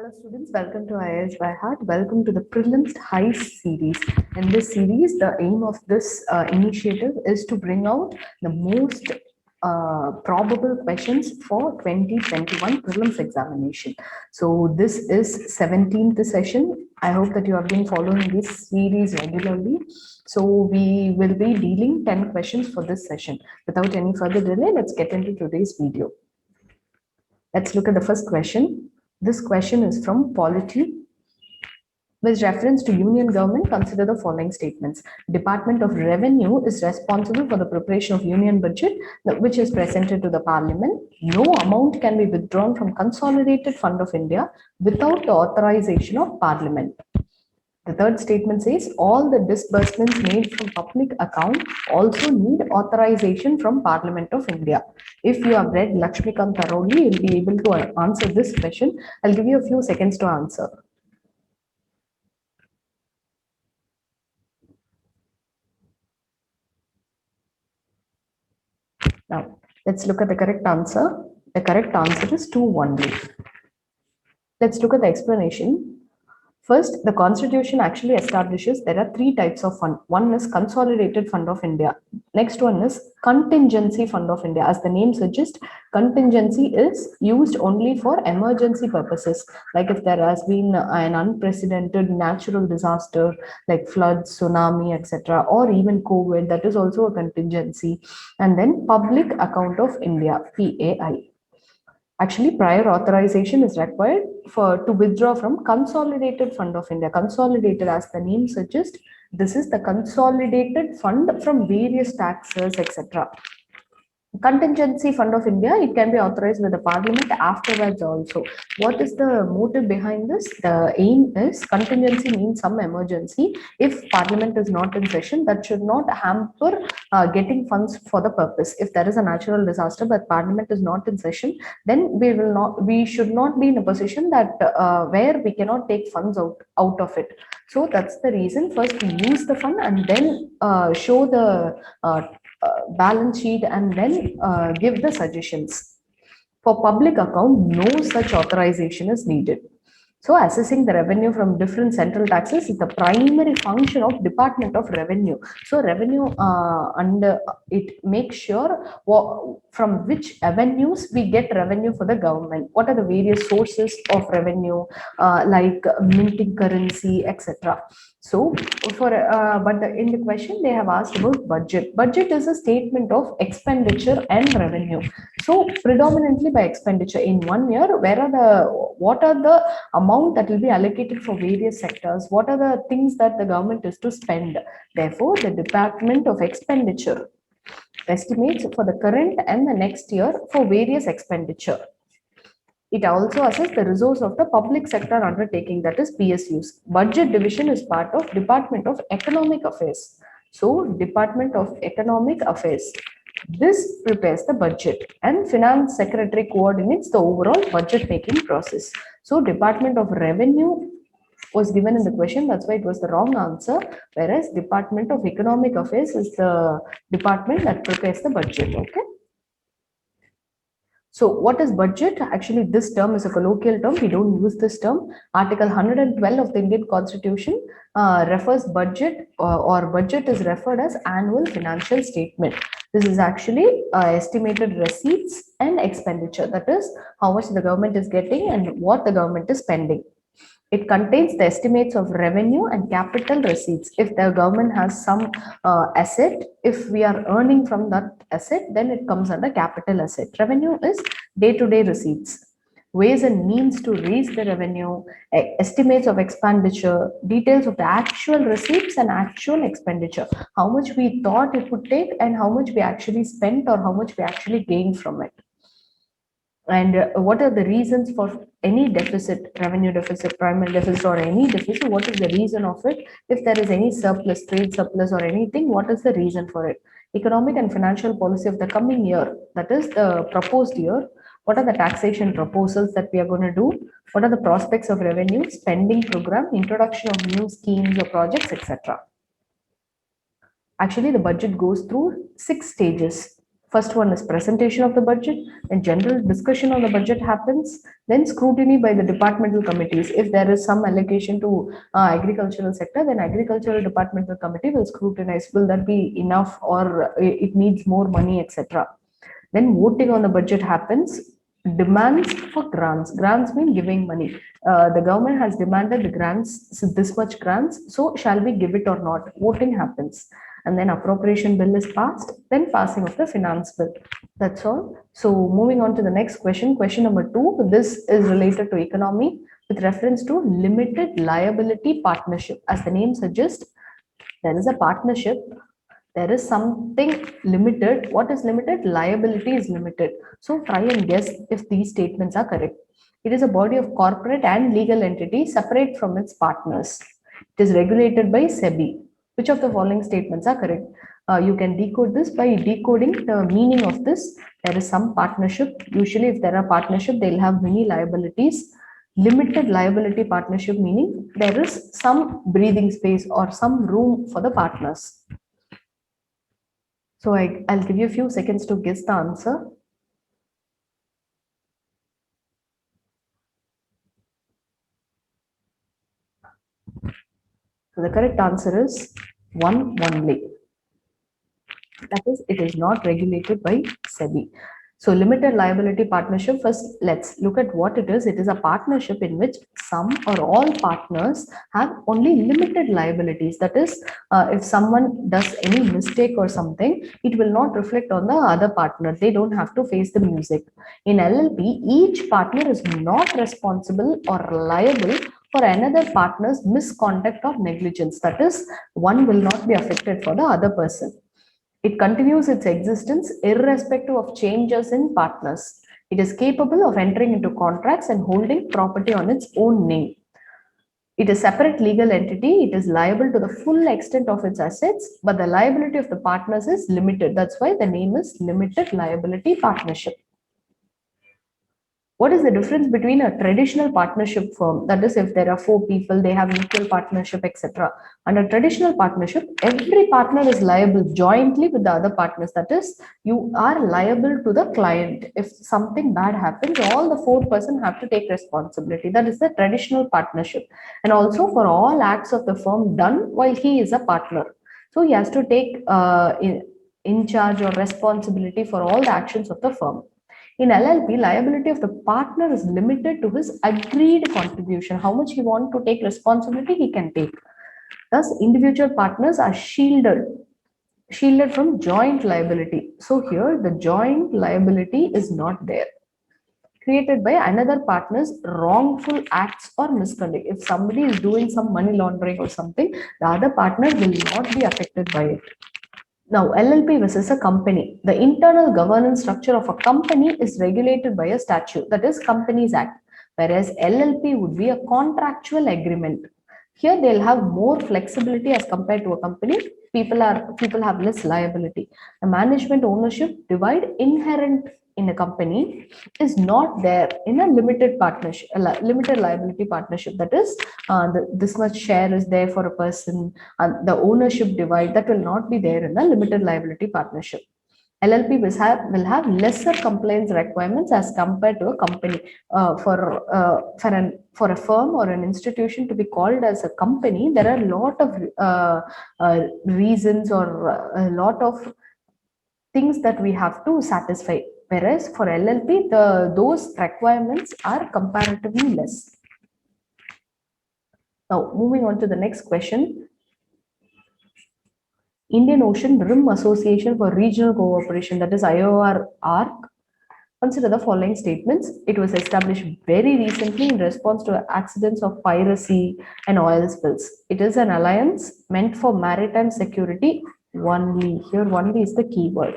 Hello students, welcome to IIS by Heart. Welcome to the Prelims Heist series. In this series, the aim of this initiative is to bring out the most probable questions for 2021 prelims examination. So this is 17th session. I hope that you have been following this series regularly. So we will be dealing 10 questions for this session. Without any further delay, let's get into today's video. Let's look at the first question. This question is from Polity. With reference to union government, consider the following statements. Department of Revenue is responsible for the preparation of union budget, which is presented to the parliament. No amount can be withdrawn from Consolidated Fund of India without the authorization of parliament. The third statement says all the disbursements made from public account also need authorization from Parliament of India. If you have read Lakshmikant thoroughly, you'll be able to answer this question. I'll give you a few seconds to answer. Now, let's look at the correct answer. The correct answer is 2 only. Let's look at the explanation. First, the Constitution actually establishes there are 3 types of fund. One is Consolidated Fund of India. Next one is Contingency Fund of India. As the name suggests, contingency is used only for emergency purposes. Like if there has been an unprecedented natural disaster like floods, tsunami, etc., or even COVID, that is also a contingency. And then Public Account of India, PAI. Actually, prior authorization is required to withdraw from Consolidated Fund of India. Consolidated, as the name suggests, this is the consolidated fund from various taxes, etc. Contingency Fund of India, it can be authorized by the parliament afterwards also. What is the motive behind this? The aim is contingency means some emergency. If parliament is not in session, that should not hamper getting funds for the purpose. If there is a natural disaster but parliament is not in session, then we should not be in a position that where we cannot take funds out of it. So that's the reason. First we use the fund and then show the balance sheet and then give the suggestions. For public account, no such authorization is needed. So assessing the revenue from different central taxes is the primary function of Department of Revenue. So revenue under it makes sure from which avenues we get revenue for the government. What are the various sources of revenue like minting currency, etc. So for in the question they have asked about budget. Budget is a statement of expenditure and revenue. So predominantly by expenditure in 1 year, what are the amount that will be allocated for various sectors? What are the things that the government is to spend? Therefore, the Department of Expenditure estimates for the current and the next year for various expenditure. It also assesses the resource of the public sector undertaking, that is PSUs. Budget division is part of Department of Economic Affairs. So, Department of Economic Affairs. This prepares the budget and Finance Secretary coordinates the overall budget making process. So, Department of Revenue was given in the question, that's why it was the wrong answer, whereas Department of Economic Affairs is the department that prepares the budget. Okay. So what is budget? Actually, this term is a colloquial term. We don't use this term. Article 112 of the Indian Constitution refers budget or budget is referred as annual financial statement. This is actually estimated receipts and expenditure. That is how much the government is getting and what the government is spending. It contains the estimates of revenue and capital receipts. If the government has some asset, if we are earning from that asset, then it comes under capital asset. Revenue is day-to-day receipts. Ways and means to raise the revenue, estimates of expenditure, details of the actual receipts and actual expenditure. How much we thought it would take and how much we actually spent or how much we actually gained from it. And what are the reasons for any deficit, revenue deficit, primary deficit, or any deficit? What is the reason of it? If there is any surplus, trade surplus, or anything, what is the reason for it? Economic and financial policy of the coming year, that is the proposed year. What are the taxation proposals that we are going to do? What are the prospects of revenue, spending program, introduction of new schemes or projects, etc. Actually, the budget goes through 6 stages. First one is presentation of the budget, and general discussion on the budget happens, then scrutiny by the departmental committees. If there is some allocation to agricultural sector, then agricultural departmental committee will scrutinize, will that be enough or it needs more money, etc. Then voting on the budget happens, demands for grants. Grants mean giving money. The government has demanded the grants, so this much grants, so shall we give it or not? Voting happens. And then appropriation bill is passed, then passing of the finance bill. That's all. So moving on to the next question, question number 2. This is related to economy with reference to limited liability partnership. As the name suggests, there is a partnership, there is something limited. What is limited? Liability is limited. So try and guess if these statements are correct. It is a body of corporate and legal entity separate from its partners. It is regulated by SEBI. Which of the following statements are correct? You can decode this by decoding the meaning of this. There is some partnership. Usually if there are partnership, they'll have many liabilities. Limited liability partnership meaning there is some breathing space or some room for the partners. So I'll give you a few seconds to guess the answer. So the correct answer is 1 only. That is, it is not regulated by SEBI. So limited liability partnership, first let's look at what it is. It is a partnership in which some or all partners have only limited liabilities. That is, if someone does any mistake or something, it will not reflect on the other partner. They don't have to face the music. In LLP, each partner is not responsible or liable for another partner's misconduct or negligence. That is, one will not be affected for the other person. It continues its existence irrespective of changes in partners. It is capable of entering into contracts and holding property on its own name. It is a separate legal entity. It is liable to the full extent of its assets, but the liability of the partners is limited. That's why the name is limited liability partnership. What is the difference between a traditional partnership firm? That is, if there are 4 people, they have equal partnership, etc. And a traditional partnership, every partner is liable jointly with the other partners. That is, you are liable to the client. If something bad happens, all the 4 persons have to take responsibility. That is the traditional partnership. And also for all acts of the firm done while he is a partner. So he has to take in charge or responsibility for all the actions of the firm. In LLP, liability of the partner is limited to his agreed contribution. How much he wants to take responsibility, he can take. Thus, individual partners are shielded from joint liability. So here, the joint liability is not there. Created by another partner's wrongful acts or misconduct. If somebody is doing some money laundering or something, the other partner will not be affected by it. Now, LLP versus a company. The internal governance structure of a company is regulated by a statute, that is Companies Act, whereas LLP would be a contractual agreement. Here they'll have more flexibility as compared to a company. People have less liability. The management ownership divide inherent in a company is not there in a limited partnership, limited liability partnership. That is, this much share is there for a person, and the ownership divide that will not be there in a limited liability partnership. LLP will have lesser compliance requirements as compared to a company. For a firm or an institution to be called as a company, there are a lot of reasons or a lot of things that we have to satisfy. Whereas for LLP, those requirements are comparatively less. Now, moving on to the next question. Indian Ocean Rim Association for Regional Cooperation, that is IOR-ARC. Consider the following statements. It was established very recently in response to accidents of piracy and oil spills. It is an alliance meant for maritime security only. Here, only is the key word.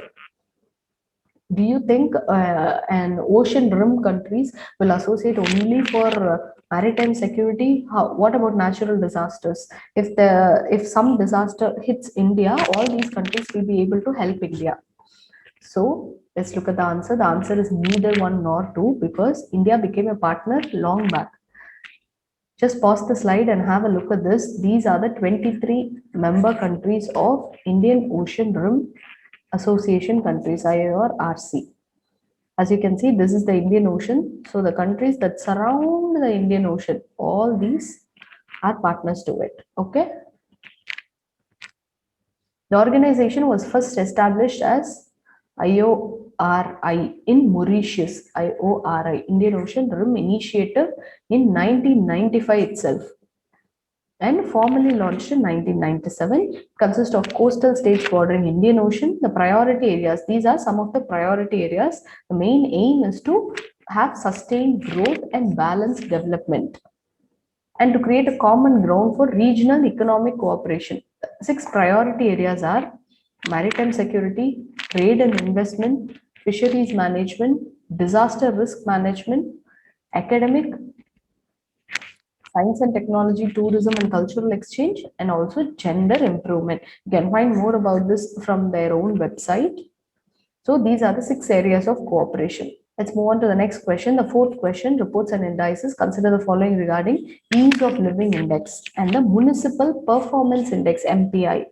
Do you think an ocean rim countries will associate only for maritime security? What about natural disasters? If some disaster hits India, all these countries will be able to help India. So let's look at the answer. The answer is neither 1 nor 2, because India became a partner long back. Just pause the slide and have a look at this. These are the 23 member countries of Indian Ocean Rim association countries, IORC. As you can see, this is the Indian Ocean. So the countries that surround the Indian Ocean, all these are partners to it. Okay. The organization was first established as IORI in Mauritius, IORI, Indian Ocean Rim Initiative, in 1995 itself, and formally launched in 1997. Consists of coastal states bordering Indian Ocean. The priority areas, these are some of the priority areas. The main aim is to have sustained growth and balanced development, and to create a common ground for regional economic cooperation. 6 priority areas are maritime security, trade and investment, fisheries management, disaster risk management, academic, science and technology, tourism and cultural exchange, and also gender improvement. You can find more about this from their own website. So these are the 6 areas of cooperation. Let's move on to the next question. The 4th question, reports and indices. Consider the following regarding ease of living index and the municipal performance index, MPI.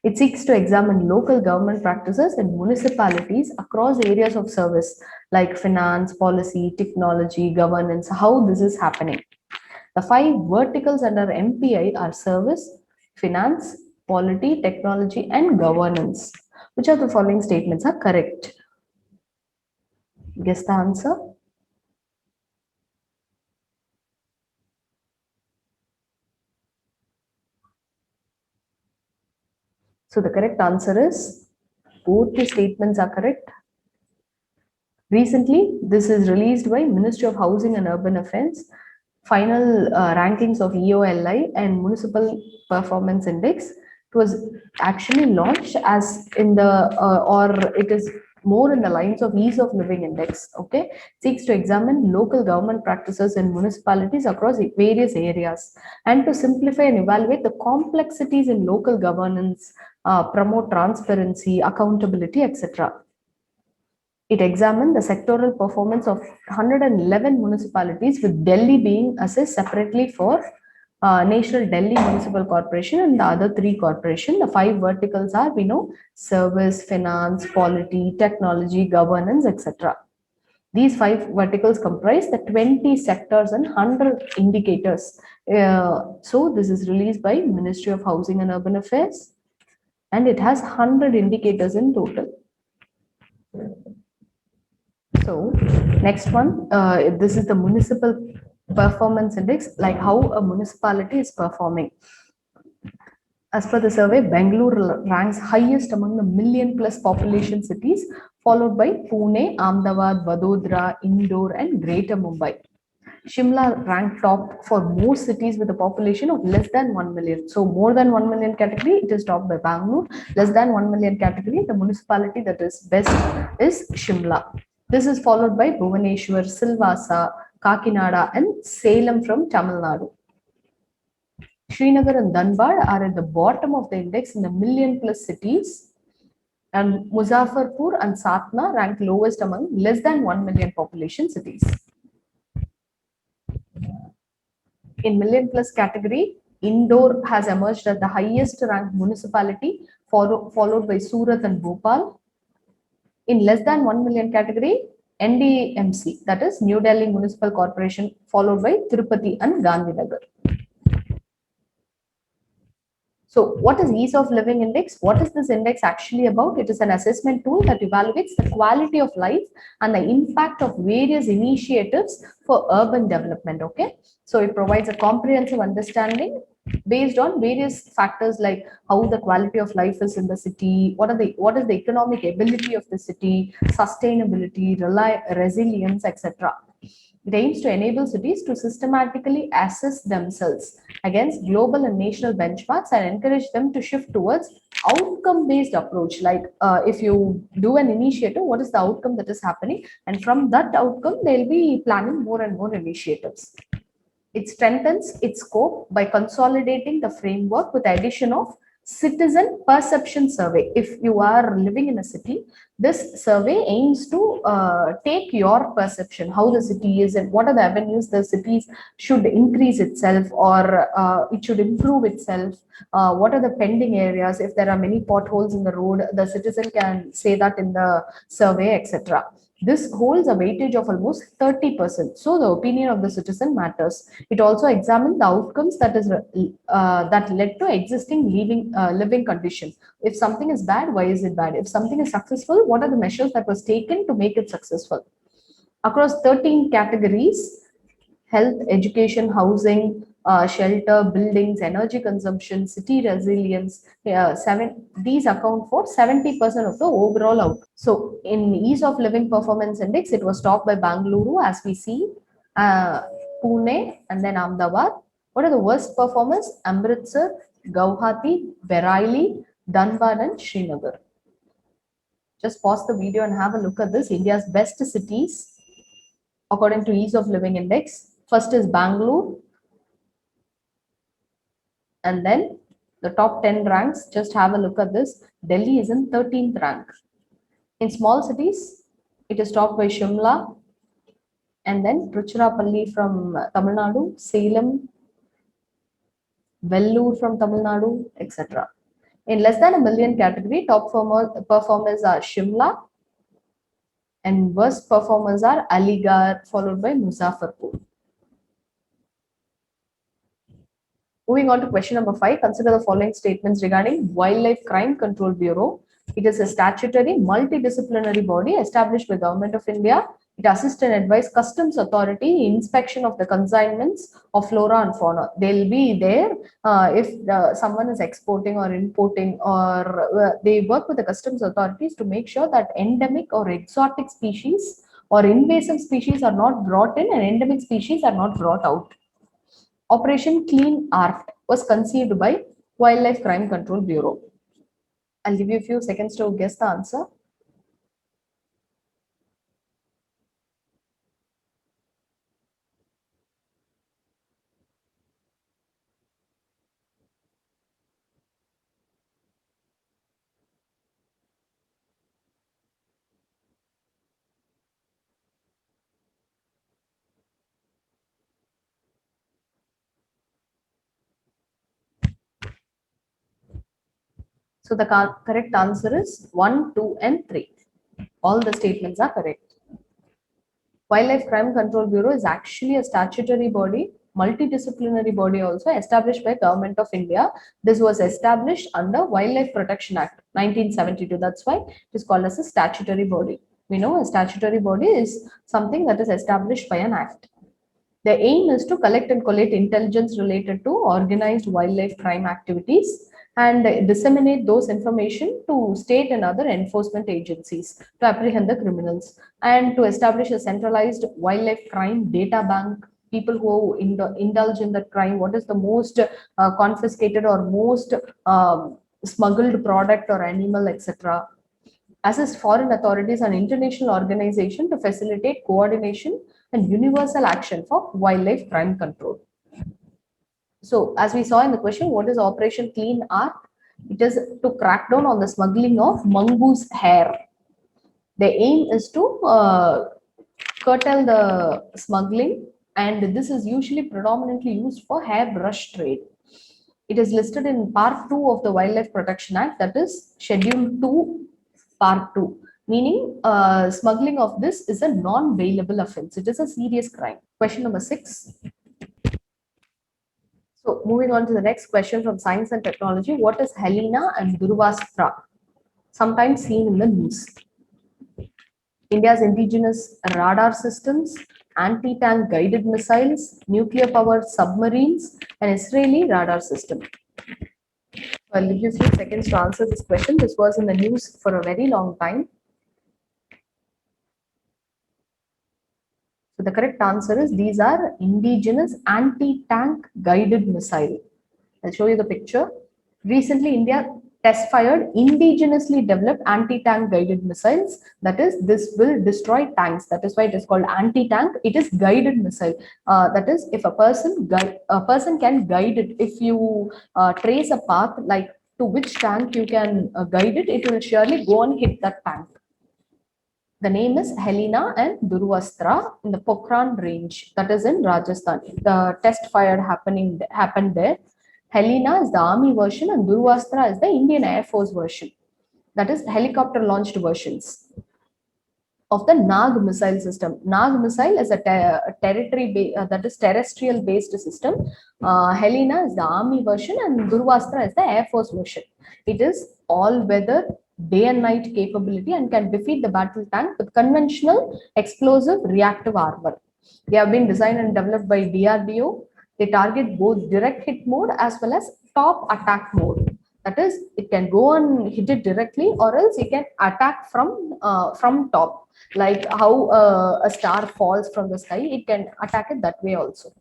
It seeks to examine local government practices in municipalities across areas of service like finance, policy, technology, governance, how this is happening. The 5 verticals under MPI are service, finance, polity, technology, and governance. Which of the following statements are correct? Guess the answer. So the correct answer is both the statements are correct. Recently, this is released by Ministry of Housing and Urban Affairs. Final rankings of EOLI and Municipal Performance Index. It was actually launched as in the or it is more in the lines of ease of living index. Okay, seeks to examine local government practices in municipalities across various areas, and to simplify and evaluate the complexities in local governance, promote transparency, accountability, etc. It examined the sectoral performance of 111 municipalities, with Delhi being assessed separately for National Delhi Municipal Corporation and the other 3 corporations. The 5 verticals are, we know, service, finance, polity, technology, governance, etc. These 5 verticals comprise the 20 sectors and 100 indicators. So this is released by Ministry of Housing and Urban Affairs, and it has 100 indicators in total. So next one, this is the municipal performance index, like how a municipality is performing. As per the survey, Bangalore ranks highest among the million-plus population cities, followed by Pune, Ahmedabad, Vadodara, Indore, and Greater Mumbai. Shimla ranked top for most cities with a population of less than 1 million. So more than 1 million category, it is topped by Bangalore. Less than 1 million category, the municipality that is best is Shimla. This is followed by Bhubaneswar, Silvassa, Kakinada, and Salem from Tamil Nadu. Srinagar and Dhanbad are at the bottom of the index in the million-plus cities, and Muzaffarpur and Satna rank lowest among less than 1 million population cities. In million-plus category, Indore has emerged as the highest ranked municipality, followed by Surat and Bhopal. In less than 1 million category, NDMC, that is New Delhi Municipal Corporation, followed by Tirupati and Gandhinagar. So what is ease of living index? What is this index actually about? It is an assessment tool that evaluates the quality of life and the impact of various initiatives for urban development. Okay, so it provides a comprehensive understanding based on various factors like how the quality of life is in the city, what is the economic ability of the city, sustainability, resilience, etc. It aims to enable cities to systematically assess themselves against global and national benchmarks and encourage them to shift towards outcome-based approach. Like if you do an initiative, what is the outcome that is happening? And from that outcome, they'll be planning more and more initiatives. It strengthens its scope by consolidating the framework with the addition of citizen perception survey. If you are living in a city, this survey aims to take your perception, how the city is and what are the avenues the cities should increase itself, or it should improve itself. What are the pending areas? If there are many potholes in the road, the citizen can say that in the survey, etc. This holds a weightage of almost 30%. So the opinion of the citizen matters. It also examines the outcomes that led to existing living conditions. If something is bad, why is it bad? If something is successful, what are the measures that was taken to make it successful? Across 13 categories: health, education, housing, shelter, buildings, energy consumption, city resilience, these account for 70% of the overall outcome. So in ease of living performance index, it was topped by Bangalore, as we see, uh, Pune, and then Ahmedabad. What are the worst performers? Amritsar, Guwahati, Bareilly, Dhanbad, and Srinagar. Just pause the video and have a look at this. India's best cities according to ease of living index. First is Bangalore, and then the top 10 ranks. Just have a look at this. Delhi is in 13th rank. In small cities, it is topped by Shimla, and then Tiruchirappalli from Tamil Nadu, Salem, Vellore from Tamil Nadu, etc. In less than a million category, top performers are Shimla, and worst performers are Aligarh, followed by Muzaffarpur. Moving on to question number 5, consider the following statements regarding Wildlife Crime Control Bureau. It is a statutory multidisciplinary body established by Government of India. It assists and advises Customs Authority in inspection of the consignments of flora and fauna. They'll be there if someone is exporting or importing, or they work with the customs authorities to make sure that endemic or exotic species or invasive species are not brought in and endemic species are not brought out. Operation Clean Art was conceived by Wildlife Crime Control Bureau. I'll give you a few seconds to guess the answer. So the correct answer is 1, 2, and 3. All the statements are correct. Wildlife Crime Control Bureau is actually a statutory body, multidisciplinary body also established by Government of India. This was established under Wildlife Protection Act 1972. That's why it is called as a statutory body. We know a statutory body is something that is established by an act. The aim is to collect and collate intelligence related to organized wildlife crime activities and disseminate those information to state and other enforcement agencies to apprehend the criminals, and to establish a centralized wildlife crime data bank. People who indulge in that crime, what is the most confiscated or most smuggled product or animal, etc. Assist foreign authorities and international organizations to facilitate coordination and universal action for wildlife crime control. So, as we saw in the question, what is Operation Clean Art? It is to crack down on the smuggling of mongoose hair. The aim is to curtail the smuggling, and this is usually predominantly used for hairbrush trade. It is listed in Part 2 of the Wildlife Protection Act, that is Schedule 2, Part 2, meaning smuggling of this is a non-bailable offense. It is a serious crime. Question number 6. So moving on to the next question from Science and Technology. What is Helena and Durvastra? Sometimes seen in the news. India's indigenous radar systems, anti-tank guided missiles, nuclear-powered submarines, and Israeli radar system. I'll give you a few seconds to answer this question. This was in the news for a very long time. So the correct answer is these are indigenous anti-tank guided missile. I'll show you the picture. Recently, India test fired indigenously developed anti-tank guided missiles. That is, this will destroy tanks. That is why it is called anti-tank. It is guided missile. That is, if a person can guide it. If you trace a path, like to which tank you can guide it, it will surely go and hit that tank. The name is Helena and Durvastra in the Pokhran range, that is in Rajasthan. The test fire happened there. Helena is the army version and Durvastra is the Indian Air Force version, that is helicopter launched versions of the Nag missile system. Nag missile is a that is terrestrial based system. Helena is the army version and Durvastra is the Air Force version. It is all weather, day and night capability and can defeat the battle tank with conventional explosive reactive armor. They have been designed and developed by DRDO. They target both direct hit mode as well as top attack mode. That is, it can go and hit it directly, or else it can attack from top, like how a star falls from the sky. It can attack it that way also.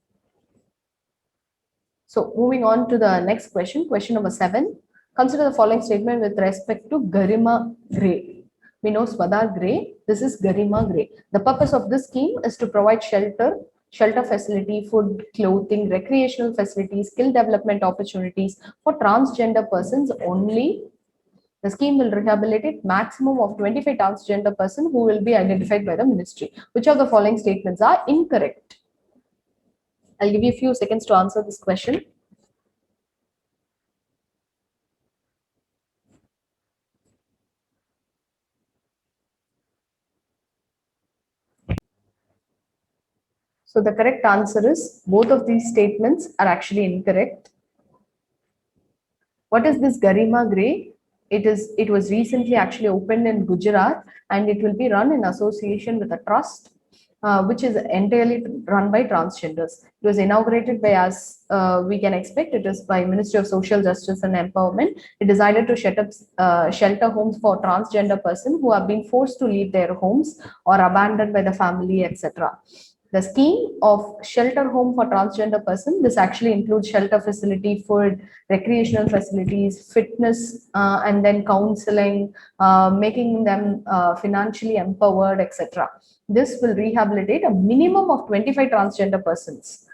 So moving on to the next question, question number 7. Consider the following statement with respect to Garima Grey. We know Swadhar Grey. This is Garima Grey. The purpose of this scheme is to provide shelter facility, food, clothing, recreational facilities, skill development opportunities for transgender persons only. The scheme will rehabilitate maximum of 25 transgender persons who will be identified by the ministry. Which of the following statements are incorrect? I'll give you a few seconds to answer this question. So the correct answer is both of these statements are actually incorrect. What is this Garima Grey? It was recently actually opened in Gujarat and it will be run in association with a trust which is entirely run by transgenders. It was inaugurated by, as we can expect, it is by Ministry of Social Justice and Empowerment. It decided to set up shelter homes for transgender persons who have been forced to leave their homes or abandoned by the family, etc. The scheme of shelter home for transgender person, this actually includes shelter facility, food, recreational facilities, fitness, and then counseling, making them financially empowered, etc. This will rehabilitate a minimum of 25 transgender persons.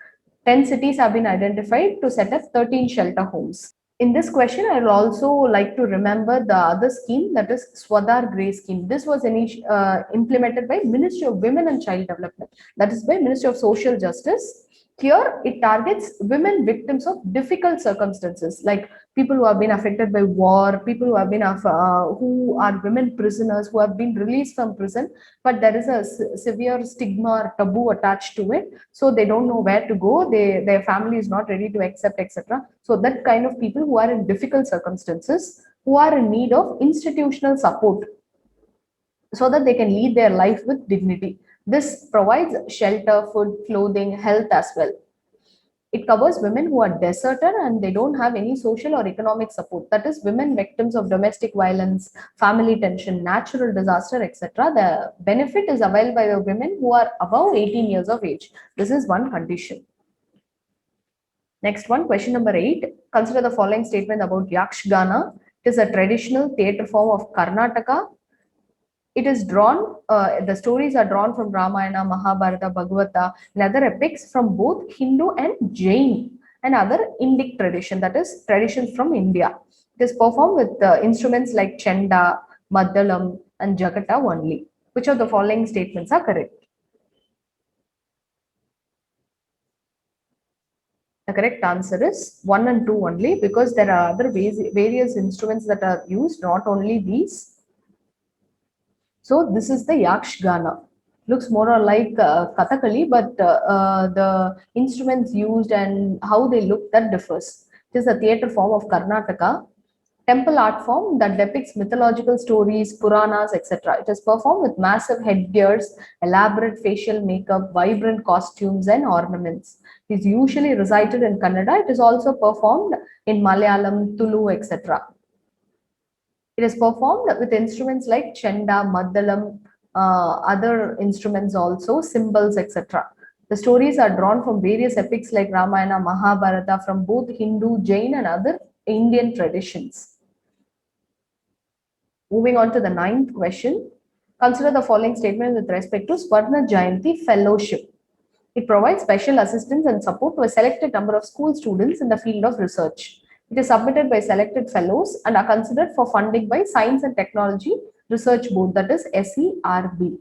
10 cities have been identified to set up 13 shelter homes. In this question, I will also like to remember the other scheme, that is Swadhar Grey scheme. This was implemented by Ministry of Women and Child Development, that is by Ministry of Social Justice. Here, it targets women victims of difficult circumstances, like people who have been affected by war, people who have been who are women prisoners who have been released from prison, but there is a severe stigma or taboo attached to it, so they don't know where to go. Their family is not ready to accept, etc. So that kind of people who are in difficult circumstances, who are in need of institutional support, so that they can lead their life with dignity. This provides shelter, food, clothing, health as well. It covers women who are deserted and they don't have any social or economic support. That is, women victims of domestic violence, family tension, natural disaster, etc. The benefit is availed by the women who are above 18 years of age. This is one condition. Next one, question number 8. Consider the following statement about Yakshgana. It is a traditional theatre form of Karnataka. It is drawn, the stories are drawn from Ramayana, Mahabharata, Bhagavata, and other epics from both Hindu and Jain and other Indic tradition, that is traditions from India. It is performed with instruments like Chenda, Maddalam, and Jagata only. Which of the following statements are correct? The correct answer is 1 and 2 only, because there are other various instruments that are used, not only these. So this is the Yakshgana. Looks more or like Kathakali, but the instruments used and how they look, that differs. It is a theatre form of Karnataka, temple art form that depicts mythological stories, Puranas, etc. It is performed with massive headgears, elaborate facial makeup, vibrant costumes, and ornaments. It is usually recited in Kannada. It is also performed in Malayalam, Tulu, etc. It is performed with instruments like Chenda, Maddalam, other instruments also, cymbals, etc. The stories are drawn from various epics like Ramayana, Mahabharata, from both Hindu, Jain, and other Indian traditions. Moving on to the 9th question. Consider the following statement with respect to Swarna Jayanti Fellowship. It provides special assistance and support to a selected number of school students in the field of research. It is submitted by selected fellows and are considered for funding by Science and Technology Research Board, that is SERB.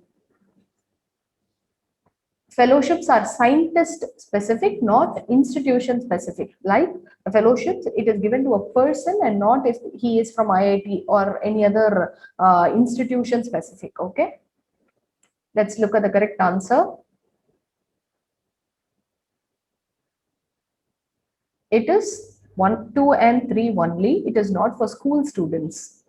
Fellowships are scientist specific, not institution specific. Like a fellowship, it is given to a person and not if he is from IIT or any other institution specific. Okay. Let's look at the correct answer. It is 1, 2, and 3 only. It is not for school students.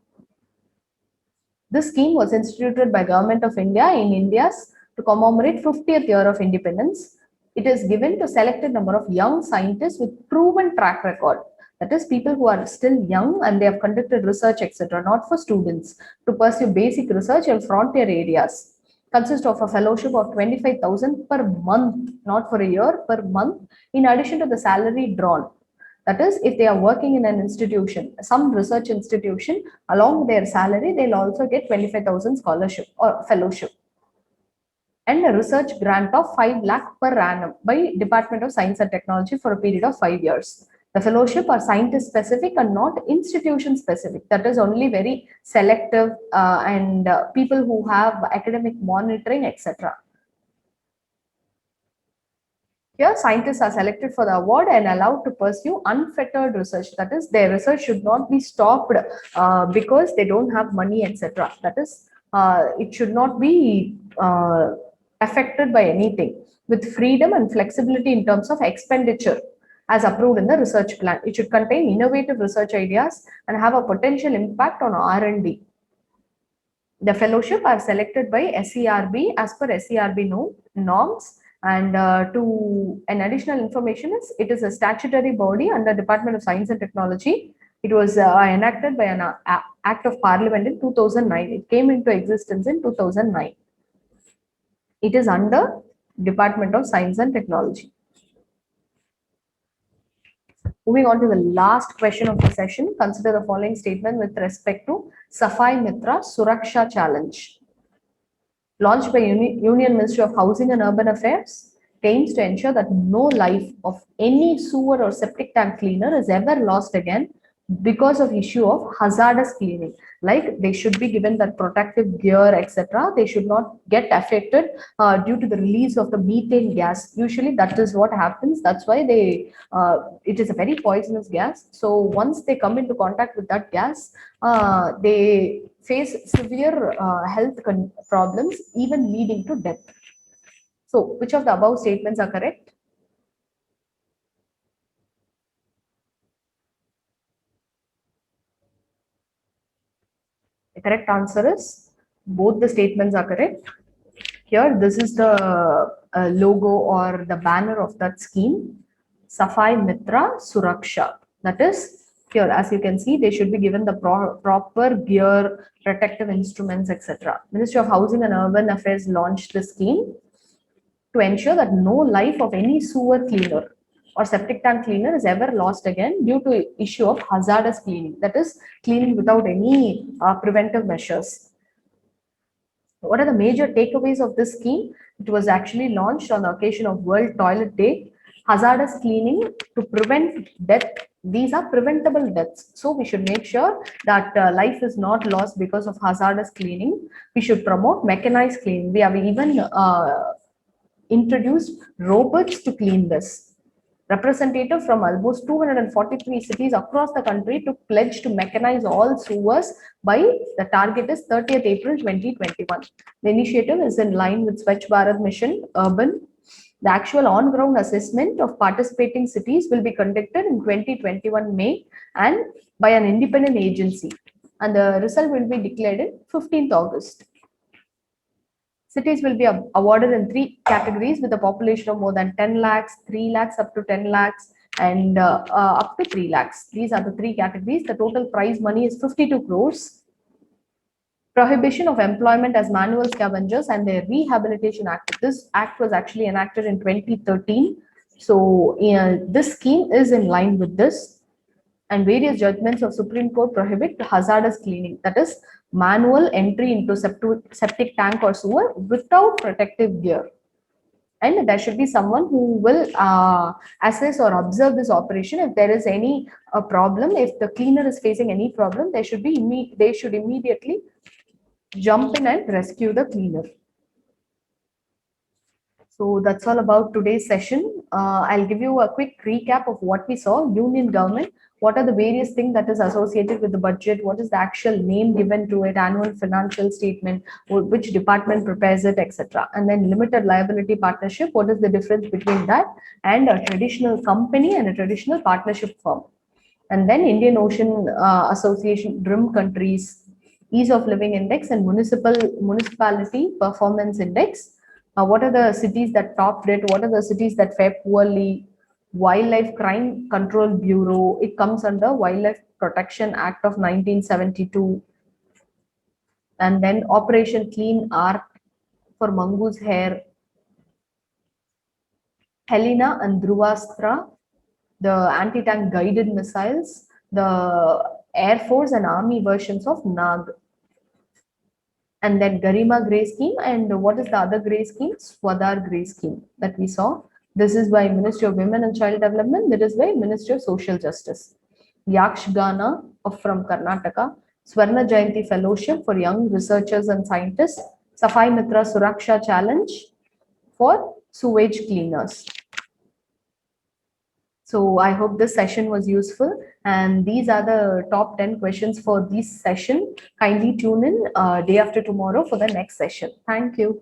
This scheme was instituted by Government of India in India's to commemorate 50th year of independence. It is given to selected number of young scientists with proven track record. That is, people who are still young and they have conducted research, etc., not for students, to pursue basic research in frontier areas. Consists of a fellowship of 25,000 per month, not for a year, per month, in addition to the salary drawn. That is, if they are working in an institution, some research institution, along with their salary, they'll also get 25,000 scholarship or fellowship. And a research grant of 5 lakh per annum by Department of Science and Technology for a period of 5 years. The fellowship are scientist specific and not institution specific. That is only very selective and people who have academic monitoring, etc. Here, scientists are selected for the award and allowed to pursue unfettered research. That is, their research should not be stopped because they don't have money, etc. That is, it should not be affected by anything, with freedom and flexibility in terms of expenditure as approved in the research plan. It should contain innovative research ideas and have a potential impact on R&D. The fellowship are selected by SERB as per SERB norms. And to an additional information is, it is a statutory body under Department of Science and Technology. It was enacted by an Act of Parliament in 2009. It came into existence in 2009. It is under Department of Science and Technology. Moving on to the last question of the session, consider the following statement with respect to Safai Mitra Suraksha Challenge. Launched by Union Ministry of Housing and Urban Affairs, aims to ensure that no life of any sewer or septic tank cleaner is ever lost again because of issue of hazardous cleaning. Like they should be given that protective gear, etc. They should not get affected due to the release of the methane gas. Usually that is what happens. That's why they it is a very poisonous gas. So once they come into contact with that gas, they face severe health problems, even leading to death. So which of the above statements are correct? The correct answer is both the statements are correct. Here, this is the logo or the banner of that scheme, Safai Mitra Suraksha. That is, here, as you can see, they should be given the proper gear, protective instruments, etc. Ministry of Housing and Urban Affairs launched the scheme to ensure that no life of any sewer cleaner or septic tank cleaner is ever lost again due to issue of hazardous cleaning. That is, cleaning without any preventive measures. What are the major takeaways of this scheme? It was actually launched on the occasion of World Toilet Day. Hazardous cleaning to prevent death. These are preventable deaths. So we should make sure that life is not lost because of hazardous cleaning. We should promote mechanized cleaning. We have even introduced robots to clean this. Representatives from almost 243 cities across the country took pledge to mechanize all sewers by the target is 30th April 2021. The initiative is in line with Swachh Bharat Mission Urban. The actual on-ground assessment of participating cities will be conducted in 2021 May and by an independent agency. And the result will be declared in 15th August. Cities will be awarded in 3 categories with a population of more than 10 lakhs, 3 lakhs up to 10 lakhs, and up to 3 lakhs. These are the 3 categories. The total prize money is 52 crores. Prohibition of employment as manual scavengers and the Rehabilitation Act. This act was actually enacted in 2013. So this scheme is in line with this. And various judgments of Supreme Court prohibit hazardous cleaning. That is, manual entry into septic tank or sewer without protective gear. And there should be someone who will assess or observe this operation. If there is any problem, if the cleaner is facing any problem, they should immediately jump in and rescue the cleaner. So that's all about today's session. I'll give you a quick recap of what we saw. Union government, what are the various things that is associated with the budget, what is the actual name given to it, annual financial statement, which department prepares it, etc. And then limited liability partnership, what is the difference between that and a traditional company and a traditional partnership firm. And then Indian Ocean Association, DRIM countries, ease of living index, and municipality performance index. What are the cities that topped it? What are the cities that fared poorly? Wildlife Crime Control Bureau, it comes under Wildlife Protection Act of 1972. And then Operation Clean Art for mongoose hair. Helena and Dhruvastra, the anti-tank guided missiles, the Air Force and Army versions of Nag. And then Garima Grey Scheme. And what is the other Grey Scheme? Swadhar Grey Scheme that we saw. This is by Ministry of Women and Child Development. That is by Ministry of Social Justice. Yakshgana from Karnataka. Swarna Jayanti Fellowship for young researchers and scientists. Safai Mitra Suraksha Challenge for sewage cleaners. So I hope this session was useful, and these are the top 10 questions for this session. Kindly tune in day after tomorrow for the next session. Thank you.